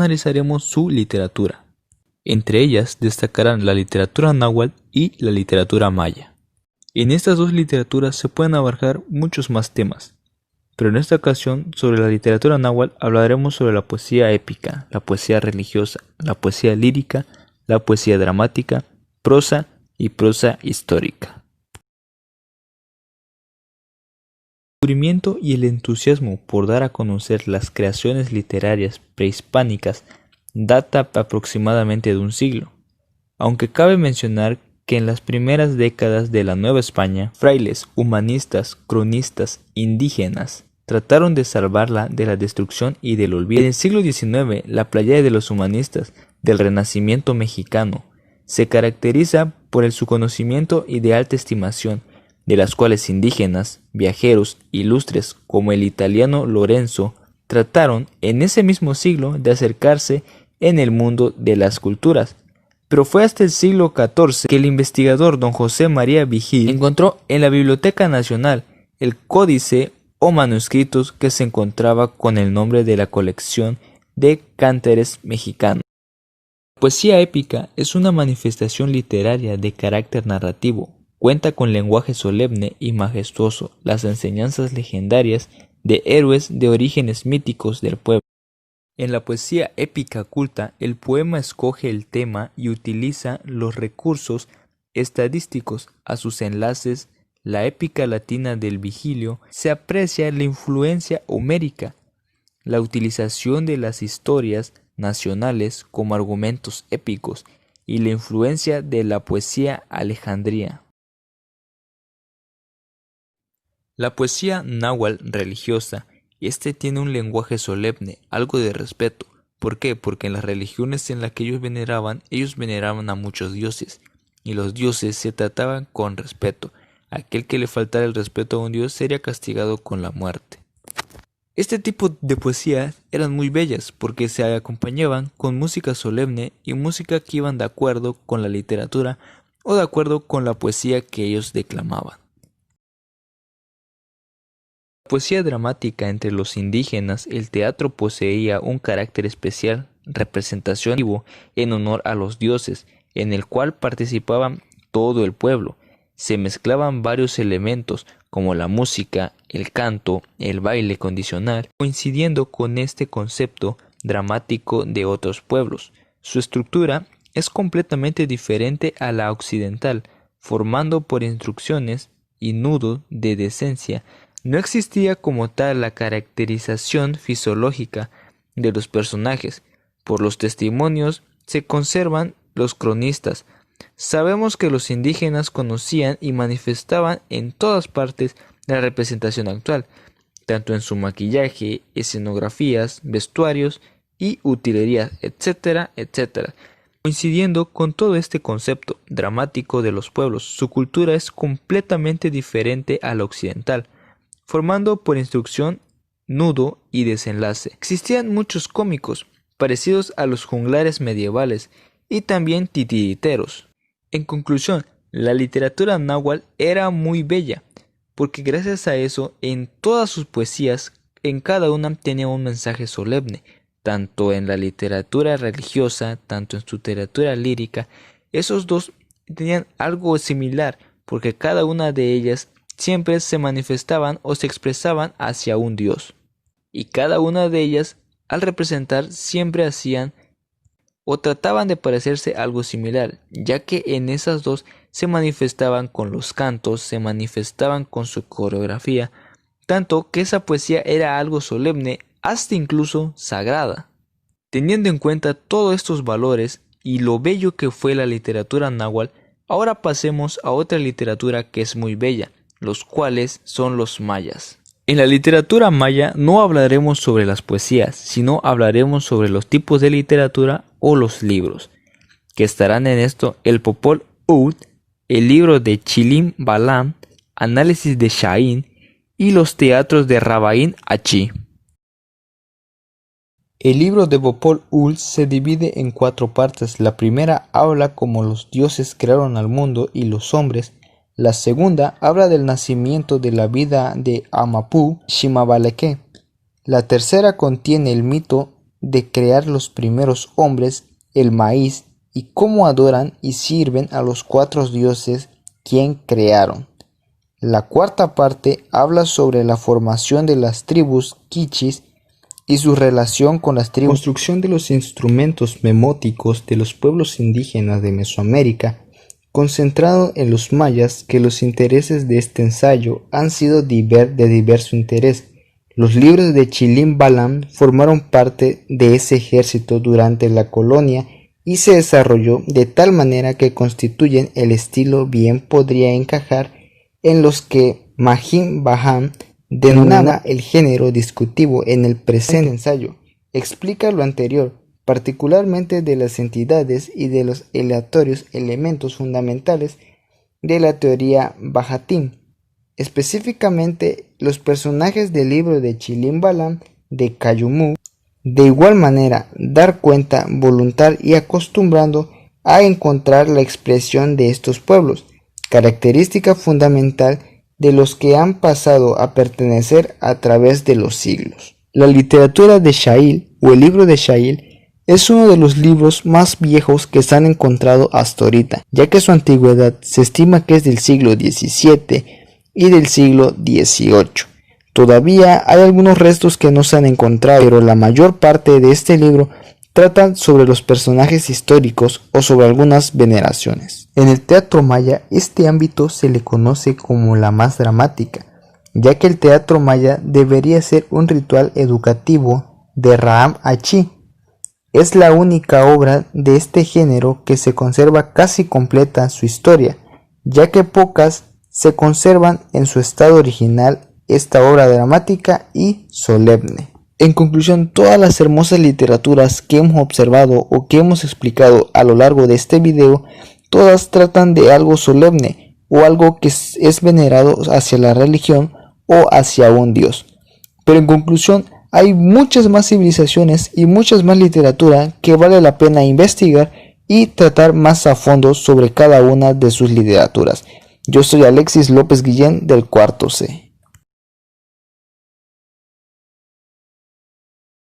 Analizaremos su literatura. Entre ellas destacarán la literatura náhuatl y la literatura maya. En estas dos literaturas se pueden abarcar muchos más temas, pero en esta ocasión sobre la literatura náhuatl hablaremos sobre la poesía épica, la poesía religiosa, la poesía lírica, la poesía dramática, prosa y prosa histórica. El descubrimiento y el entusiasmo por dar a conocer las creaciones literarias prehispánicas data aproximadamente de un siglo, aunque cabe mencionar que en las primeras décadas de la Nueva España, frailes, humanistas, cronistas, indígenas, trataron de salvarla de la destrucción y del olvido. En el siglo XIX, la playa de los humanistas del Renacimiento mexicano se caracteriza por su conocimiento y de alta estimación, de las cuales indígenas, viajeros, ilustres como el italiano Lorenzo, trataron en ese mismo siglo de acercarse en el mundo de las culturas. Pero fue hasta el siglo XIV que el investigador don José María Vigil encontró en la Biblioteca Nacional el códice o manuscritos que se encontraba con el nombre de la colección de cántares mexicanos. La poesía épica es una manifestación literaria de carácter narrativo. Cuenta con lenguaje solemne y majestuoso, las enseñanzas legendarias de héroes de orígenes míticos del pueblo. En la poesía épica culta, el poema escoge el tema y utiliza los recursos estadísticos a sus enlaces. La épica latina del Vigilio se aprecia la influencia homérica, la utilización de las historias nacionales como argumentos épicos y la influencia de la poesía alejandrina. La poesía náhuatl religiosa, tiene un lenguaje solemne, algo de respeto. ¿Por qué? Porque en las religiones en las que ellos veneraban a muchos dioses, y los dioses se trataban con respeto. Aquel que le faltara el respeto a un dios sería castigado con la muerte. Este tipo de poesías eran muy bellas porque se acompañaban con música solemne y música que iban de acuerdo con la literatura o de acuerdo con la poesía que ellos declamaban. La poesía dramática entre los indígenas, el teatro poseía un carácter especial, representación vivo en honor a los dioses, en el cual participaban todo el pueblo. Se mezclaban varios elementos como la música, el canto, el baile condicional, coincidiendo con este concepto dramático de otros pueblos. Su estructura es completamente diferente a la occidental, formando por instrucciones y nudo de decencia. No existía como tal la caracterización fisiológica de los personajes. Por los testimonios se conservan los cronistas. Sabemos que los indígenas conocían y manifestaban en todas partes la representación actual, tanto en su maquillaje, escenografías, vestuarios y utilerías, etcétera, etcétera. Coincidiendo con todo este concepto dramático de los pueblos, su cultura es completamente diferente a la occidental, formando por instrucción, nudo y desenlace. Existían muchos cómicos, parecidos a los juglares medievales, y también titiriteros. En conclusión, la literatura náhuatl era muy bella, porque gracias a eso, en todas sus poesías, en cada una tenía un mensaje solemne, tanto en la literatura religiosa, tanto en su literatura lírica. Esos dos tenían algo similar, porque cada una de ellas siempre se manifestaban o se expresaban hacia un dios, y cada una de ellas, al representar, siempre hacían o trataban de parecerse algo similar, ya que en esas dos se manifestaban con los cantos, se manifestaban con su coreografía, tanto que esa poesía era algo solemne, hasta incluso sagrada. Teniendo en cuenta todos estos valores y lo bello que fue la literatura náhuatl, ahora pasemos a otra literatura que es muy bella, los cuales son los mayas. En la literatura maya no hablaremos sobre las poesías, sino hablaremos sobre los tipos de literatura o los libros, que estarán en esto el Popol Vuh, el libro de Chilim Balam, análisis de Shahin y los teatros de Rabbain Achi. El libro de Popol Vuh se divide en 4 partes. La primera habla cómo los dioses crearon al mundo y los hombres. La segunda habla del nacimiento de la vida de Amapu Shimabaleque. La tercera contiene el mito de crear los primeros hombres, el maíz, y cómo adoran y sirven a los 4 dioses quien crearon. La cuarta parte habla sobre la formación de las tribus quichis y su relación con las tribus. Construcción de los instrumentos memóticos de los pueblos indígenas de Mesoamérica, concentrado en los mayas, que los intereses de este ensayo han sido de diverso interés. Los libros de Chilim Balam formaron parte de ese ejército durante la colonia y se desarrolló de tal manera que constituyen el estilo bien podría encajar en los que Mahim Baham denomina el género discutivo en el presente ensayo. Explica lo anterior, particularmente de las entidades y de los aleatorios elementos fundamentales de la teoría Bahá'í, específicamente los personajes del libro de Chilim Balam de Cayumú. De igual manera, dar cuenta, voluntad y acostumbrando a encontrar la expresión de estos pueblos, característica fundamental de los que han pasado a pertenecer a través de los siglos. La literatura de Shahil, o el libro de Shahil, es uno de los libros más viejos que se han encontrado hasta ahorita, ya que su antigüedad se estima que es del siglo XVII y del siglo XVIII. Todavía hay algunos restos que no se han encontrado, pero la mayor parte de este libro tratan sobre los personajes históricos o sobre algunas veneraciones. En el teatro maya, este ámbito se le conoce como la más dramática, ya que el teatro maya debería ser un ritual educativo de Raham Achi. Es la única obra de este género que se conserva casi completa su historia, ya que pocas se conservan en su estado original esta obra dramática y solemne. En conclusión, todas las hermosas literaturas que hemos observado o que hemos explicado a lo largo de este video, todas tratan de algo solemne o algo que es venerado hacia la religión o hacia un dios. Pero en conclusión, hay muchas más civilizaciones y muchas más literatura que vale la pena investigar y tratar más a fondo sobre cada una de sus literaturas. Yo soy Alexis López Guillén del Cuarto C.